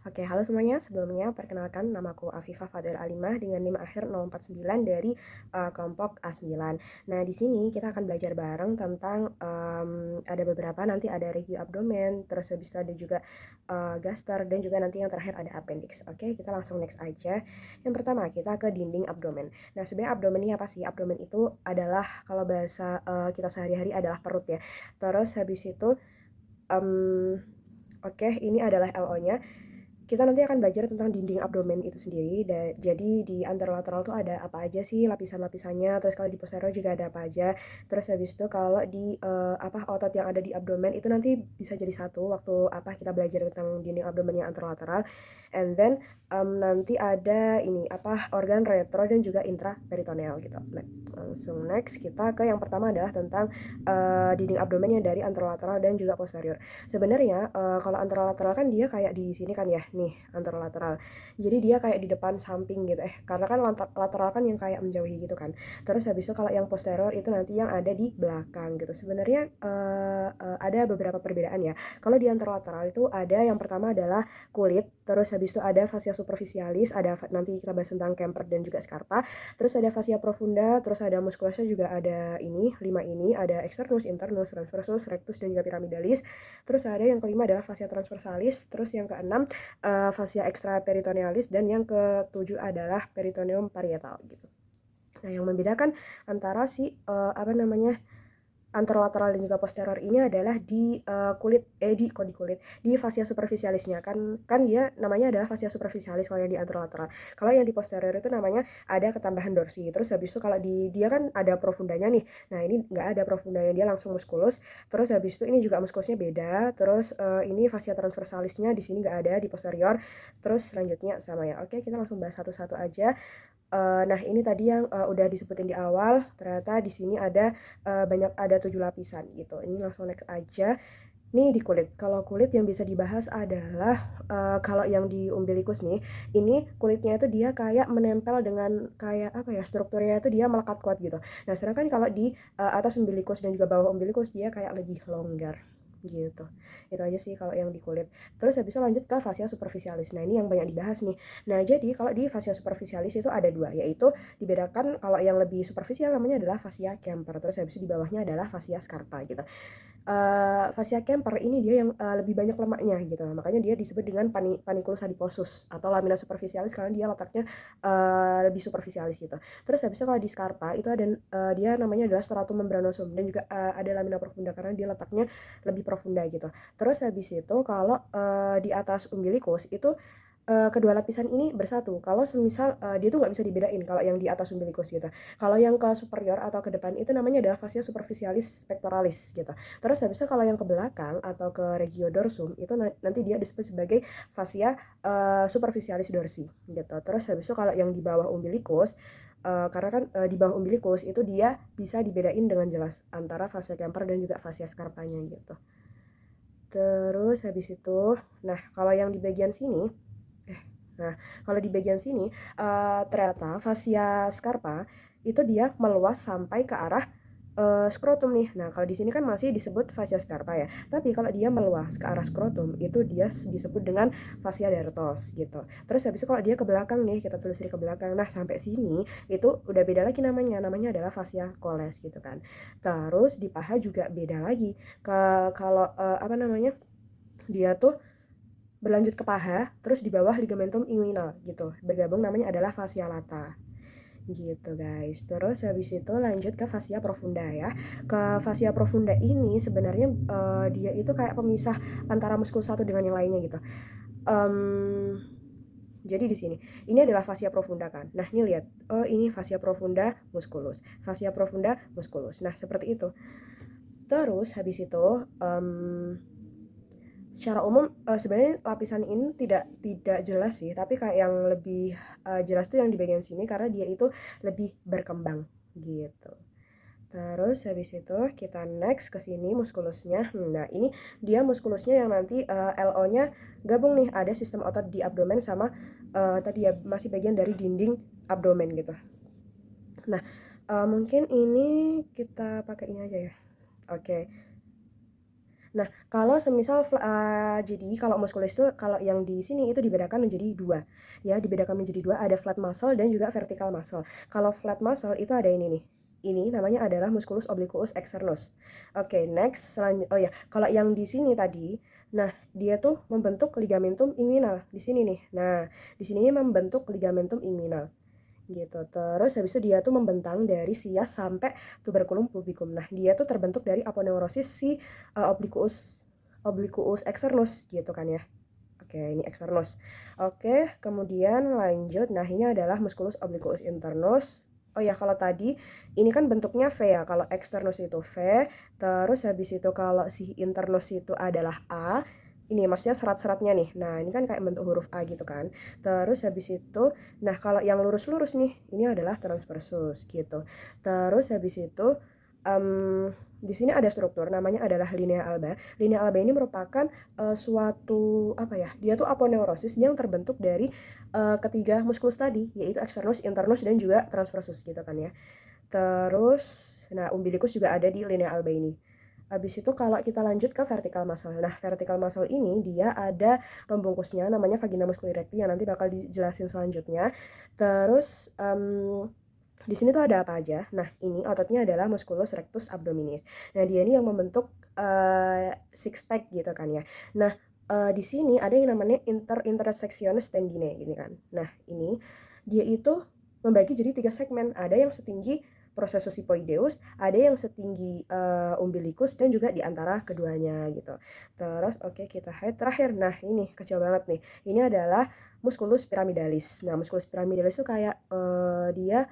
Oke, halo semuanya. Sebelumnya perkenalkan namaku Afifah Fadil Alimah dengan NIM akhir 049 dari kelompok A9. Nah, di sini kita akan belajar bareng tentang ada beberapa nanti ada review abdomen, terus habis itu ada juga gaster dan juga nanti yang terakhir ada appendix. Oke, kita langsung next aja. Yang pertama, kita ke dinding abdomen. Nah, sebenarnya abdomen ini apa sih? Abdomen itu adalah kalau bahasa kita sehari-hari adalah perut ya. Terus habis itu oke, ini adalah LO-nya. Kita nanti akan belajar tentang dinding abdomen itu sendiri. Jadi di anterolateral tuh ada apa aja sih lapisan-lapisannya. Terus kalau di posterior juga ada apa aja. Terus habis itu kalau di otot yang ada di abdomen itu nanti bisa jadi satu waktu kita belajar tentang dinding abdomen yang anterolateral. And then nanti ada ini organ retro dan juga intraperitoneal gitu. Nah, langsung next kita ke yang pertama adalah tentang dinding abdomen yang dari anterolateral dan juga posterior. Sebenarnya kalau anterolateral kan dia kayak di sini kan ya, nih anterolateral. Jadi dia kayak di depan samping gitu karena kan lateral kan yang kayak menjauhi gitu kan. Terus habis itu kalau yang posterior itu nanti yang ada di belakang gitu. Sebenarnya ada beberapa perbedaan ya. Kalau di anterolateral itu ada yang pertama adalah kulit, terus habis itu ada fascia superficialis, ada nanti kita bahas tentang Kemper dan juga Scarpa. Terus ada fascia profunda, terus ada musculosnya juga ada ini, 5 ini, ada externus, internus, transversus, rectus dan juga pyramidalis. Terus ada yang kelima adalah fascia transversalis, terus yang keenam fascia extraperitonealis dan yang ketujuh adalah peritoneum parietal gitu. Nah, yang membedakan antara si anterolateral dan juga posterior ini adalah di di fascia superficialisnya kan dia namanya adalah fascia superficialis kalau yang di anterolateral. Kalau yang di posterior itu namanya ada ketambahan dorsi. Terus habis itu kalau di dia kan ada profundanya nih. Nah, ini nggak ada profundanya, dia langsung muskulus. Terus habis itu ini juga muskulusnya beda. Terus ini fascia transversalisnya di sini nggak ada di posterior. Terus selanjutnya sama ya. Oke, kita langsung bahas satu-satu aja. Nah, ini tadi yang udah disebutin di awal, ternyata di sini ada ada 7 lapisan gitu. Ini langsung next aja. Nih di kulit. Kalau kulit yang bisa dibahas adalah kalau yang di umbilikus nih, ini kulitnya itu dia kayak menempel dengan kayak strukturnya itu dia melekat kuat gitu. Nah, sedangkan kalau di atas umbilikus dan juga bawah umbilikus dia kayak lebih longgar gitu. Itu aja sih kalau yang di kulit. Terus habis itu lanjut ke fascia superficialis. Nah, ini yang banyak dibahas nih. Nah, jadi kalau di fascia superficialis itu ada dua, yaitu dibedakan kalau yang lebih superficial namanya adalah fascia Kemper. Terus habis itu di bawahnya adalah fascia Scarpa gitu. Fascia Kemper ini dia yang lebih banyak lemaknya gitu. Makanya dia disebut dengan panniculus adiposus atau lamina superficialis karena dia letaknya lebih superficialis gitu. Terus habis itu kalau di Scarpa itu ada dia namanya adalah stratum membranosum dan juga ada lamina profunda karena dia letaknya lebih profunda gitu. Terus habis itu kalau di atas umbilikus itu kedua lapisan ini bersatu. Kalau semisal dia tuh nggak bisa dibedain kalau yang di atas umbilikus gitu. Kalau yang ke superior atau ke depan itu namanya adalah fascia superficialis pectoralis gitu. Terus habis itu kalau yang ke belakang atau ke regiodorsum itu nanti dia disebut sebagai fascia superficialis dorsi gitu. Terus habis itu kalau yang di bawah umbilikus karena kan di bawah umbilikus itu dia bisa dibedain dengan jelas antara fascia Kemper dan juga fascia Scarpanya gitu. Terus habis itu, nah kalau yang di bagian sini Nah, kalau di bagian sini ternyata fascia scarpa itu dia meluas sampai ke arah skrotum nih. Nah, kalau di sini kan masih disebut fascia scarpa ya. Tapi kalau dia meluas ke arah skrotum itu dia disebut dengan fascia dartos gitu. Terus habis itu kalau dia ke belakang nih, kita telusuri ke belakang. Nah, sampai sini itu udah beda lagi namanya. Namanya adalah fascia coles gitu kan. Terus di paha juga beda lagi. Kalau dia tuh berlanjut ke paha, terus di bawah ligamentum inguinal gitu. Bergabung namanya adalah fascia lata. Gitu guys. Terus habis itu lanjut ke fascia profunda ya. Ke fascia profunda ini sebenarnya dia itu kayak pemisah antara muskul satu dengan yang lainnya gitu. Jadi di sini, ini adalah fascia profunda kan. Nah, ini lihat. Oh, ini fascia profunda musculus. Fascia profunda musculus. Nah, seperti itu. Terus habis itu secara umum sebenarnya lapisan ini tidak jelas sih, tapi kayak yang lebih jelas tuh yang di bagian sini karena dia itu lebih berkembang gitu. Terus habis itu kita next ke sini muskulusnya. Nah, ini dia muskulusnya yang nanti LO-nya gabung nih, ada sistem otot di abdomen sama tadi ya masih bagian dari dinding abdomen gitu. Nah, mungkin ini kita pakai ini aja ya. Oke. Nah, kalau semisal jadi kalau muskulus itu kalau yang di sini itu dibedakan menjadi dua, ya dibedakan menjadi dua, ada flat muscle dan juga vertical muscle. Kalau flat muscle itu ada ini nih, ini namanya adalah musculus obliquus externus. Oke, next oh ya, kalau yang di sini tadi, nah dia tuh membentuk ligamentum inguinal di sini nih. Nah, di sini ini membentuk ligamentum inguinal gitu. Terus habis itu dia tuh membentang dari sias sampai tuberculum pubicum. Nah, dia tuh terbentuk dari aponeurosis si obliquus obliquus externus gitu kan ya. Oke, ini externus. Oke, kemudian lanjut. Nah, ini adalah musculus obliquus internus. Oh ya, kalau tadi ini kan bentuknya V ya. Kalau externus itu V, terus habis itu kalau si internus itu adalah A. Ini maksudnya serat-seratnya nih. Nah, ini kan kayak bentuk huruf A gitu kan. Terus habis itu, nah kalau yang lurus-lurus nih, ini adalah transversus gitu. Terus habis itu, di sini ada struktur namanya adalah linea alba. Linea alba ini merupakan suatu apa ya? Dia tuh aponeurosis yang terbentuk dari ketiga muskulus tadi, yaitu externus, internus dan juga transversus gitu kan ya. Terus nah umbilicus juga ada di linea alba ini. Habis itu kalau kita lanjut ke vertical muscle. Nah, vertical muscle ini dia ada pembungkusnya namanya vagina musculi recti yang nanti bakal dijelasin selanjutnya. Terus di sini tuh ada apa aja? Nah, ini ototnya adalah musculus rectus abdominis. Nah, dia ini yang membentuk six pack gitu kan ya. Nah, di sini ada yang namanya intersectionis tendinae gini kan. Nah, ini dia itu membagi jadi 3 segmen. Ada yang setinggi processus hypoideus, ada yang setinggi umbilicus dan juga di antara keduanya gitu. Terus oke, kita head terakhir. Nah, ini kecil banget nih. Ini adalah musculus pyramidalis. Nah, musculus pyramidalis itu kayak dia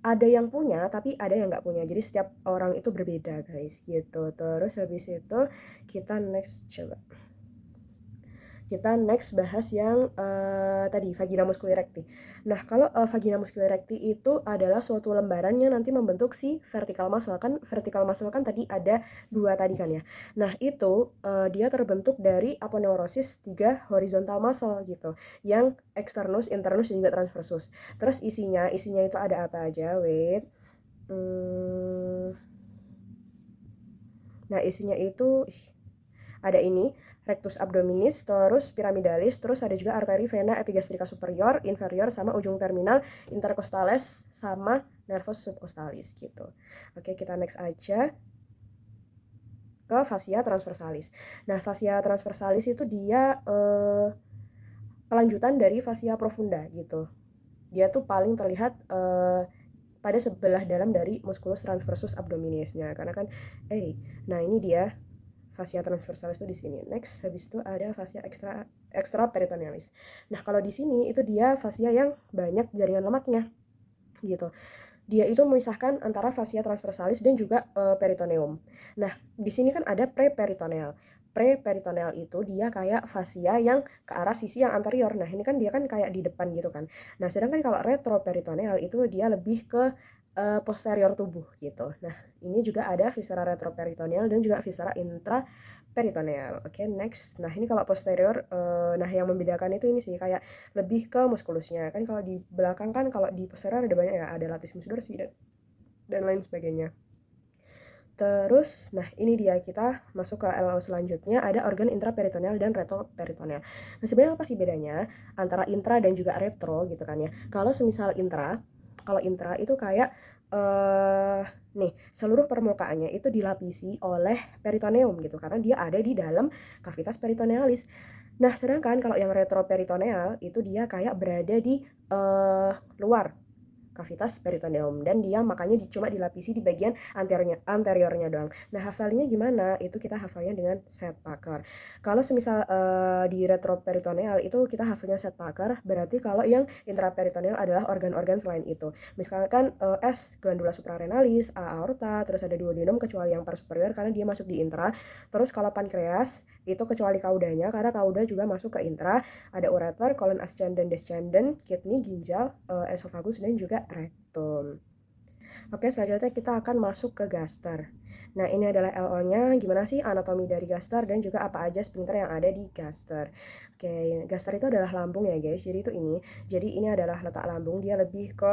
ada yang punya tapi ada yang nggak punya. Jadi setiap orang itu berbeda, guys, gitu. Terus habis itu kita next bahas yang tadi vagina musculi recti. Nah, kalau vagina musculi recti itu adalah suatu lembaran yang nanti membentuk si vertical muscle kan. Vertical muscle kan tadi ada dua tadi kan ya. Nah, itu dia terbentuk dari aponeurosis 3 horizontal muscle gitu, yang externus, internus dan juga transversus. Terus isinya itu ada apa aja? Wait. Nah, isinya itu ada ini rectus abdominis, terus pyramidalis, terus ada juga arteri vena epigastrika superior, inferior, sama ujung terminal intercostales sama nervus subcostalis gitu. Oke, kita next aja ke fascia transversalis. Nah, fascia transversalis itu dia kelanjutan dari fascia profunda gitu. Dia tuh paling terlihat pada sebelah dalam dari musculus transversus abdominisnya karena kan nah ini dia fascia transversalis itu di sini. Next, habis itu ada fascia extra peritonealis. Nah, kalau di sini itu dia fascia yang banyak jaringan lemaknya gitu. Dia itu memisahkan antara fascia transversalis dan juga peritoneum. Nah, di sini kan ada preperitoneal. Preperitoneal itu dia kayak fascia yang ke arah sisi yang anterior. Nah, ini kan dia kan kayak di depan gitu kan. Nah, sedangkan kalau retroperitoneal itu dia lebih ke posterior tubuh gitu. Nah, ini juga ada viscera retroperitoneal dan juga viscera intraperitoneal. Oke, next. Nah, ini kalau posterior, nah yang membedakan itu ini sih kayak lebih ke muskulusnya. Kan kalau di belakang kan kalau di posterior ada banyak ya, ada latissimus dorsi dan lain sebagainya. Terus, nah ini dia kita masuk ke LO selanjutnya, ada organ intraperitoneal dan retroperitoneal. Nah, sebenarnya apa sih bedanya antara intra dan juga retro gitu kan ya? Kalau intra itu kayak nih seluruh permukaannya itu dilapisi oleh peritoneum gitu karena dia ada di dalam cavitas peritonealis. Nah, sedangkan kalau yang retroperitoneal itu dia kayak berada di luar cavitas peritoneum dan dia makanya cuma dilapisi di bagian anteriornya doang. Nah, hafalnya gimana? Itu kita hafalnya dengan set Parker. Kalau semisal di retroperitoneal itu kita hafalnya set Parker, berarti kalau yang intraperitoneal adalah organ-organ selain itu. Misalkan S glandula suprarenalis, A aorta, terus ada duodenum kecuali yang par superior karena dia masuk di intra. Terus kalau pankreas itu kecuali kaudanya karena kauda juga masuk ke intra, ada ureter, colon ascendens descendens, kidney, ginjal, esophagus dan juga rektum. Oke, selanjutnya kita akan masuk ke gaster. Nah, ini adalah LO-nya, gimana sih anatomi dari gaster dan juga apa aja sphincter yang ada di gaster. Oke, gaster itu adalah lambung ya guys. Jadi itu ini. Jadi ini adalah letak lambung, dia lebih ke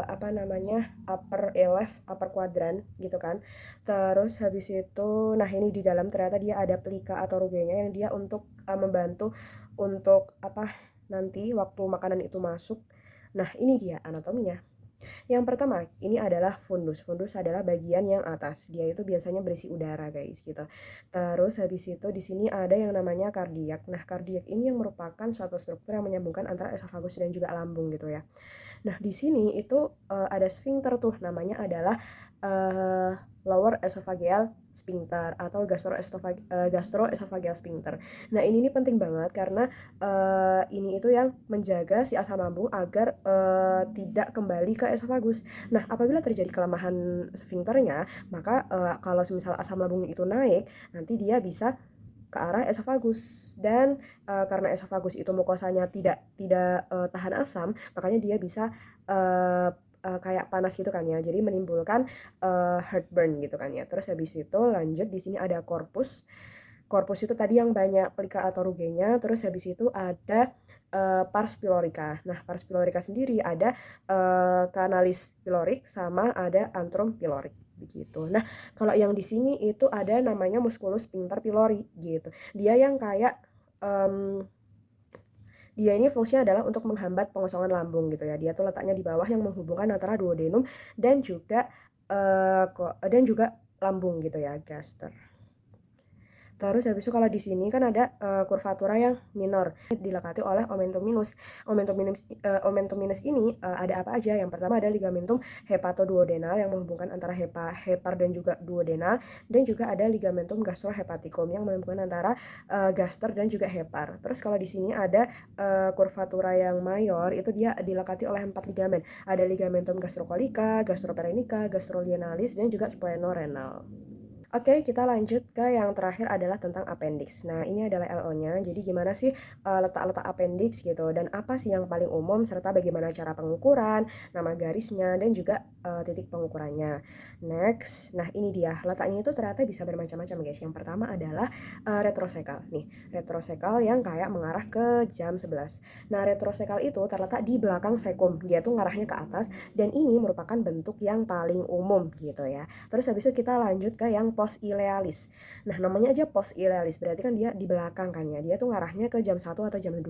apa namanya? Upper left, upper quadrant gitu kan. Terus habis itu nah ini di dalam ternyata dia ada pelika atau rugenya yang dia untuk membantu untuk apa? Nanti waktu makanan itu masuk. Nah, ini dia anatominya. Yang pertama, ini adalah fundus. Fundus adalah bagian yang atas. Dia itu biasanya berisi udara, guys, gitu. Terus habis itu di sini ada yang namanya kardiak. Nah, kardiak ini yang merupakan suatu struktur yang menyambungkan antara esofagus dan juga lambung gitu ya. Nah, di sini itu ada sphincter tuh, namanya adalah uh, lower esophageal sphincter atau gastroesophageal sphincter. Nah, ini penting banget karena ini itu yang menjaga si asam lambung agar tidak kembali ke esofagus. Nah, apabila terjadi kelemahan sphincternya, maka kalau misal asam lambung itu naik, nanti dia bisa ke arah esofagus dan karena esofagus itu mukosanya tidak tidak tahan asam, makanya dia bisa kayak panas gitu kan ya. Jadi menimbulkan heartburn gitu kan ya. Terus habis itu lanjut di sini ada korpus. Korpus itu tadi yang banyak pelika atau rugenya. Terus habis itu ada pars pylorica. Nah, pars pylorica sendiri ada kanalis pylorik sama ada antrum pylorik begitu. Nah, kalau yang di sini itu ada namanya musculus sphincter pylori gitu. Dia yang kayak dia ini fungsinya adalah untuk menghambat pengosongan lambung gitu ya. Dia tuh letaknya di bawah yang menghubungkan antara duodenum dan juga lambung gitu ya, gaster. Terus habis itu kalau di sini kan ada kurvatura yang minor dilekati oleh omentum minus. Omentum minus ini ada apa aja? Yang pertama ada ligamentum hepatoduodenal yang menghubungkan antara hepar dan juga duodenal, dan juga ada ligamentum gastrohepaticum yang menghubungkan antara gaster dan juga hepar. Terus kalau di sini ada kurvatura yang mayor, itu dia dilekati oleh 4 ligamen. Ada ligamentum gastrocolica, gastroperenica, gastrolienalis, dan juga splenorenal. Oke, kita lanjut ke yang terakhir adalah tentang appendix. Nah, ini adalah LO-nya. Jadi gimana sih letak-letak appendix gitu, dan apa sih yang paling umum, serta bagaimana cara pengukuran, nama garisnya, dan juga titik pengukurannya. Next, nah ini dia. Letaknya itu ternyata bisa bermacam-macam guys. Yang pertama adalah retrosekal. Nih, retrosekal yang kayak mengarah ke jam 11. Nah, retrosekal itu terletak di belakang sekum. Dia tuh ngarahnya ke atas, dan ini merupakan bentuk yang paling umum gitu ya. Terus habis itu kita lanjut ke yang post ilealis. Nah, namanya aja post ilealis, berarti kan dia di belakang kan ya. Dia tuh ngarahnya ke jam 1 atau jam 2.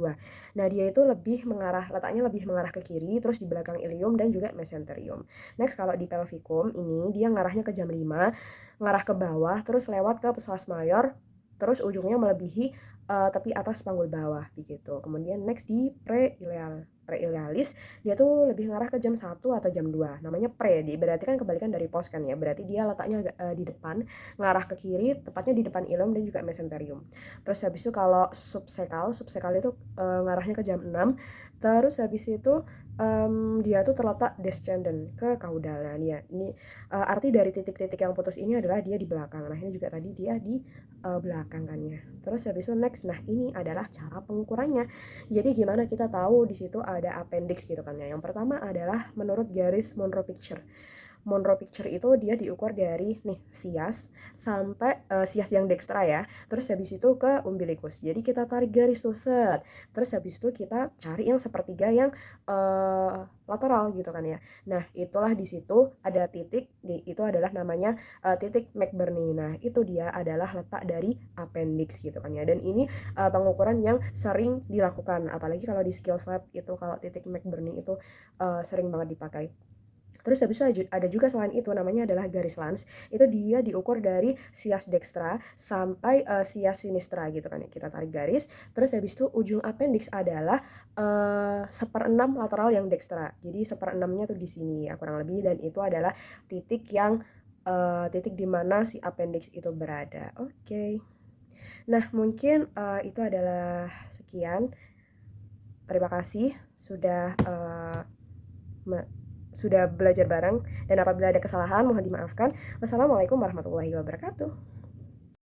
Nah, dia itu letaknya lebih mengarah ke kiri, terus di belakang ilium dan juga mesenterium. Next, kalau di pelvikum ini dia ngarahnya ke jam 5, ngarah ke bawah, terus lewat ke psoas mayor, terus ujungnya melebihi tepi atas panggul bawah begitu. Kemudian next di preilealis, dia tuh lebih ngarah ke jam 1 atau jam 2. Namanya pre, berarti kan kebalikan dari pos kan ya. Berarti dia letaknya di depan, ngarah ke kiri, tepatnya di depan ilium dan juga mesenterium. Terus habis itu kalau subsekal itu ngarahnya ke jam 6. Terus habis itu dia tuh terletak descendant ke caudal. Nah, ini arti dari titik-titik yang putus ini adalah dia di belakang. Nah, ini juga tadi dia di belakang kan ya. Terus habis itu next, nah ini adalah cara pengukurannya. Jadi gimana kita tahu di situ ada appendix gitu kan ya. Yang pertama adalah menurut garis Monroe Picture. Monroe Picture itu dia diukur dari nih sias sampai sias yang dekstra ya. Terus habis itu ke umbilikus. Jadi kita tarik garis tuh set. Terus habis itu kita cari yang sepertiga yang lateral gitu kan ya. Nah, itulah di situ ada titik, itu adalah namanya titik McBurney. Nah, itu dia adalah letak dari appendix gitu kan ya. Dan ini pengukuran yang sering dilakukan, apalagi kalau di skills lab itu kalau titik McBurney itu sering banget dipakai. Terus habis itu ada juga selain itu namanya adalah garis lans. Itu dia diukur dari sias dextra sampai sias sinistra gitu kan ya. Kita tarik garis, terus habis itu ujung appendix adalah 1/6 lateral yang dextra. Jadi 1/6-nya tuh di sini ya kurang lebih, dan itu adalah titik yang titik di mana si appendix itu berada. Oke. Nah, mungkin itu adalah sekian. Terima kasih sudah sudah belajar bareng, dan apabila ada kesalahan mohon dimaafkan. Wassalamualaikum warahmatullahi wabarakatuh.